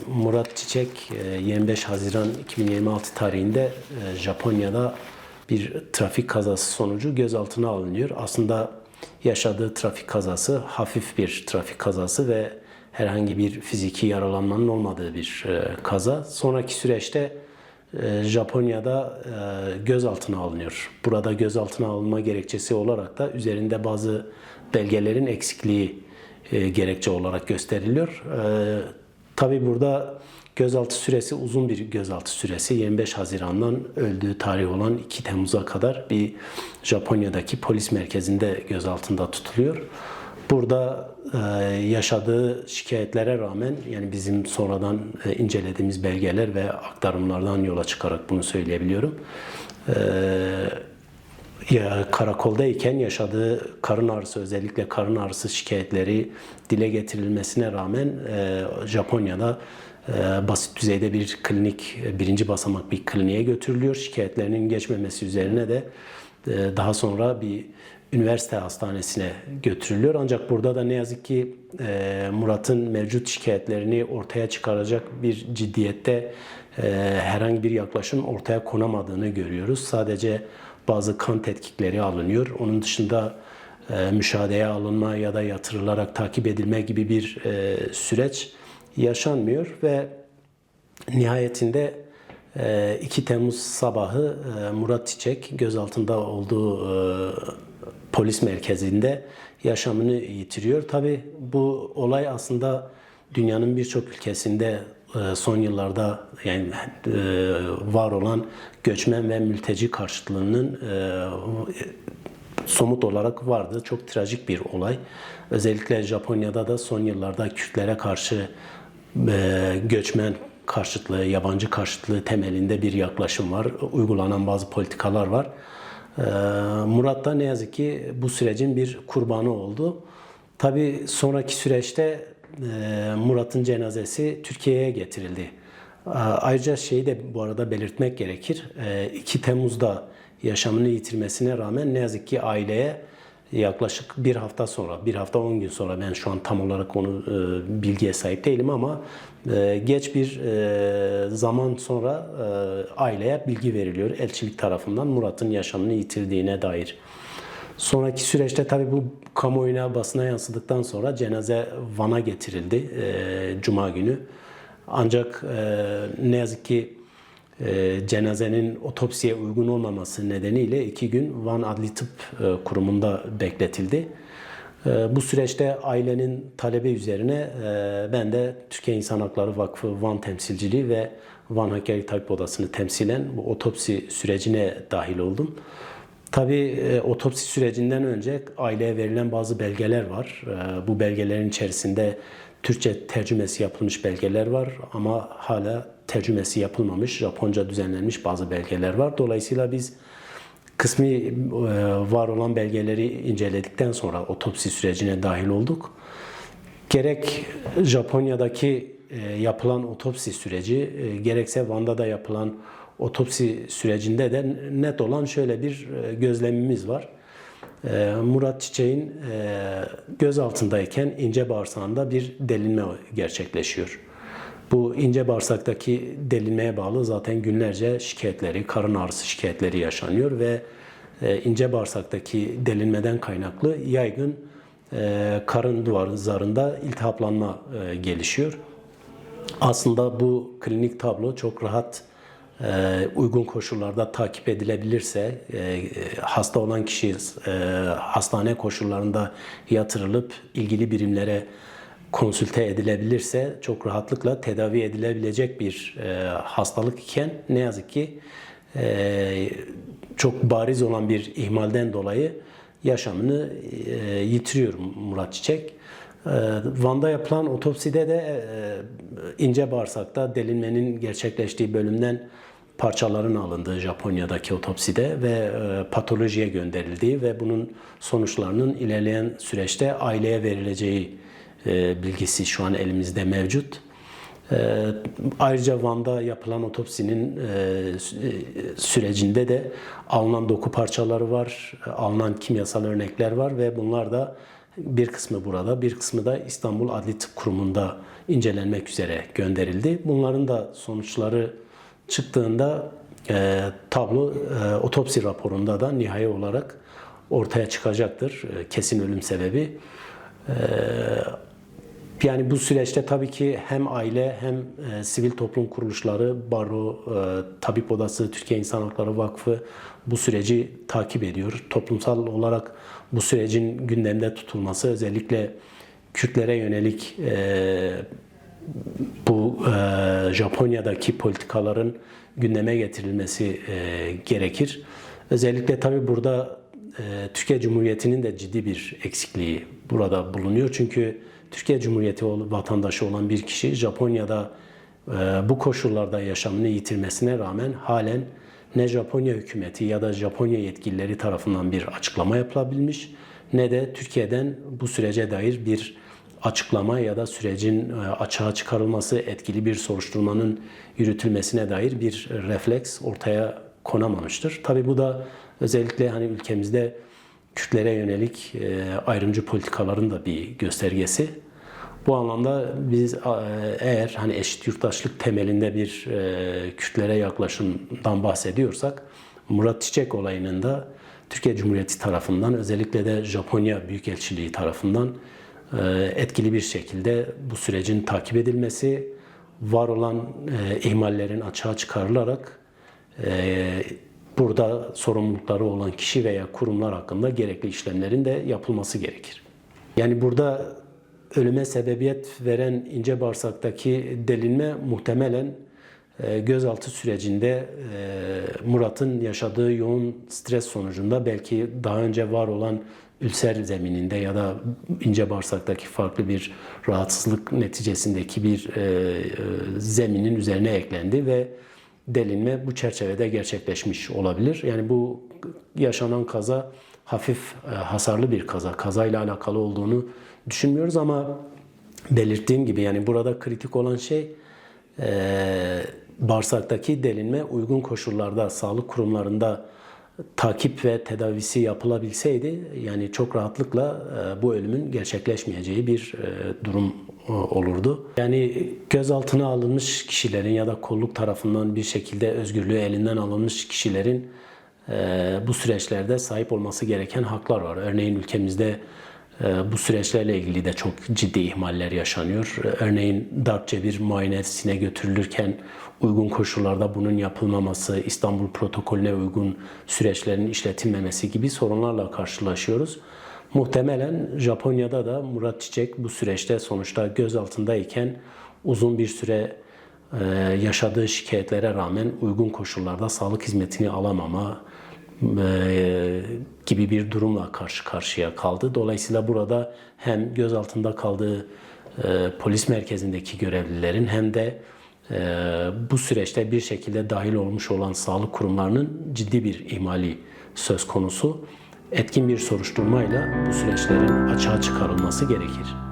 Murat Çiçek 25 Haziran 2026 tarihinde Japonya'da bir trafik kazası sonucu gözaltına alınıyor. Aslında yaşadığı trafik kazası hafif bir trafik kazası ve herhangi bir fiziki yaralanmanın olmadığı bir kaza. Sonraki süreçte Japonya'da gözaltına alınıyor. Burada gözaltına alınma gerekçesi olarak da üzerinde bazı belgelerin eksikliği gerekçe olarak gösteriliyor. Tabii burada gözaltı süresi uzun bir gözaltı süresi. 25 Haziran'dan öldüğü tarih olan 2 Temmuz'a kadar bir Japonya'daki polis merkezinde gözaltında tutuluyor. Burada yaşadığı şikayetlere rağmen, yani bizim sonradan incelediğimiz belgeler ve aktarımlardan yola çıkarak bunu söyleyebiliyorum. Karakoldayken yaşadığı karın ağrısı, özellikle karın ağrısı şikayetleri dile getirilmesine rağmen Japonya'da basit düzeyde bir klinik, birinci basamak bir kliniğe götürülüyor. Şikayetlerinin geçmemesi üzerine de daha sonra bir üniversite hastanesine götürülüyor. Ancak burada da ne yazık ki Murat'ın mevcut şikayetlerini ortaya çıkaracak bir ciddiyette herhangi bir yaklaşım ortaya konamadığını görüyoruz. Sadece bazı kan tetkikleri alınıyor. Onun dışında müşahedeye alınma ya da yatırılarak takip edilme gibi bir süreç yaşanmıyor ve nihayetinde 2 Temmuz sabahı Murat Çiçek gözaltında olduğu polis merkezinde yaşamını yitiriyor. Tabii bu olay aslında dünyanın birçok ülkesinde son yıllarda yani var olan göçmen ve mülteci karşıtlığının somut olarak vardı. Çok trajik bir olay. Özellikle Japonya'da da son yıllarda Kürtlere karşı göçmen karşıtlığı, yabancı karşıtlığı temelinde bir yaklaşım var. Uygulanan bazı politikalar var. Murat da ne yazık ki bu sürecin bir kurbanı oldu. Tabii sonraki süreçte Murat'ın cenazesi Türkiye'ye getirildi. Ayrıca şeyi de bu arada belirtmek gerekir. 2 Temmuz'da yaşamını yitirmesine rağmen ne yazık ki aileye yaklaşık bir hafta sonra, bir hafta 10 gün sonra, ben şu an tam olarak onu bilgiye sahip değilim ama geç bir zaman sonra aileye bilgi veriliyor elçilik tarafından Murat'ın yaşamını yitirdiğine dair. Sonraki süreçte tabii bu kamuoyuna, basına yansıdıktan sonra cenaze Van'a getirildi Cuma günü. Ancak ne yazık ki cenazenin otopsiye uygun olmaması nedeniyle 2 gün Van Adli Tıp Kurumu'nda bekletildi. Bu süreçte ailenin talebi üzerine ben de Türkiye İnsan Hakları Vakfı Van temsilciliği ve Van Hakkari Tabip Odası'nı temsilen bu otopsi sürecine dahil oldum. Tabii otopsi sürecinden önce aileye verilen bazı belgeler var. Bu belgelerin içerisinde Türkçe tercümesi yapılmış belgeler var ama hala tercümesi yapılmamış, Japonca düzenlenmiş bazı belgeler var. Dolayısıyla biz kısmi var olan belgeleri inceledikten sonra otopsi sürecine dahil olduk. Gerek Japonya'daki yapılan otopsi süreci, gerekse Van'da da yapılan otopsi sürecinde de net olan şöyle bir gözlemimiz var. Murat Çiçek'in gözaltındayken ince bağırsağında bir delinme gerçekleşiyor. Bu ince bağırsaktaki delinmeye bağlı zaten günlerce şikayetleri, karın ağrısı şikayetleri yaşanıyor ve ince bağırsaktaki delinmeden kaynaklı yaygın karın duvar zarında iltihaplanma gelişiyor. Aslında bu klinik tablo çok rahat uygun koşullarda takip edilebilirse, hasta olan kişi hastane koşullarında yatırılıp ilgili birimlere konsülte edilebilirse çok rahatlıkla tedavi edilebilecek bir hastalık iken ne yazık ki çok bariz olan bir ihmalden dolayı yaşamını yitiriyor Murat Çiçek. Van'da yapılan otopside de ince bağırsakta delinmenin gerçekleştiği bölümden parçaların alındığı Japonya'daki otopside ve patolojiye gönderildiği ve bunun sonuçlarının ilerleyen süreçte aileye verileceği bilgisi şu an elimizde mevcut. Ayrıca Van'da yapılan otopsinin sürecinde de alınan doku parçaları var, alınan kimyasal örnekler var ve bunlar da bir kısmı burada, bir kısmı da İstanbul Adli Tıp Kurumu'nda incelenmek üzere gönderildi. Bunların da sonuçları çıktığında tablo otopsi raporunda da nihai olarak ortaya çıkacaktır. Kesin ölüm sebebi. Yani bu süreçte tabii ki hem aile hem sivil toplum kuruluşları, Baro, Tabip Odası, Türkiye İnsan Hakları Vakfı bu süreci takip ediyor. Toplumsal olarak bu sürecin gündemde tutulması, özellikle Kürtlere yönelik bu Japonya'daki politikaların gündeme getirilmesi gerekir. Özellikle tabii burada Türkiye Cumhuriyeti'nin de ciddi bir eksikliği burada bulunuyor. Çünkü Türkiye Cumhuriyeti vatandaşı olan bir kişi Japonya'da bu koşullarda yaşamını yitirmesine rağmen halen ne Japonya hükümeti ya da Japonya yetkilileri tarafından bir açıklama yapılabilmiş ne de Türkiye'den bu sürece dair bir açıklama ya da sürecin açığa çıkarılması, etkili bir soruşturmanın yürütülmesine dair bir refleks ortaya konamamıştır. Tabii bu da özellikle hani ülkemizde Kürtlere yönelik ayrımcı politikaların da bir göstergesi. Bu anlamda biz eğer hani eşit yurttaşlık temelinde bir Kürtlere yaklaşımdan bahsediyorsak, Murat Çiçek olayının da Türkiye Cumhuriyeti tarafından, özellikle de Japonya Büyükelçiliği tarafından etkili bir şekilde bu sürecin takip edilmesi, var olan ihmallerin açığa çıkarılarak burada sorumlulukları olan kişi veya kurumlar hakkında gerekli işlemlerin de yapılması gerekir. Yani burada ölüme sebebiyet veren ince bağırsaktaki delinme muhtemelen gözaltı sürecinde Murat'ın yaşadığı yoğun stres sonucunda belki daha önce var olan ülser zemininde ya da ince bağırsaktaki farklı bir rahatsızlık neticesindeki bir zeminin üzerine eklendi ve delinme bu çerçevede gerçekleşmiş olabilir. Yani bu yaşanan kaza hafif hasarlı bir kaza. Kazayla alakalı olduğunu düşünmüyoruz ama belirttiğim gibi yani burada kritik olan şey bağırsaktaki delinme uygun koşullarda sağlık kurumlarında takip ve tedavisi yapılabilseydi yani çok rahatlıkla bu ölümün gerçekleşmeyeceği bir durum olurdu. Yani gözaltına alınmış kişilerin ya da kolluk tarafından bir şekilde özgürlüğü elinden alınmış kişilerin bu süreçlerde sahip olması gereken haklar var. Örneğin ülkemizde bu süreçlerle ilgili de çok ciddi ihmaller yaşanıyor. Örneğin darpçe bir muayenesine götürülürken uygun koşullarda bunun yapılmaması, İstanbul protokolüne uygun süreçlerin işletilmemesi gibi sorunlarla karşılaşıyoruz. Muhtemelen Japonya'da da Murat Çiçek bu süreçte sonuçta gözaltındayken uzun bir süre yaşadığı şikayetlere rağmen uygun koşullarda sağlık hizmetini alamama gibi bir durumla karşı karşıya kaldı. Dolayısıyla burada hem gözaltında kaldığı polis merkezindeki görevlilerin hem de bu süreçte bir şekilde dahil olmuş olan sağlık kurumlarının ciddi bir ihmali söz konusu. Etkin bir soruşturmayla bu süreçlerin açığa çıkarılması gerekir.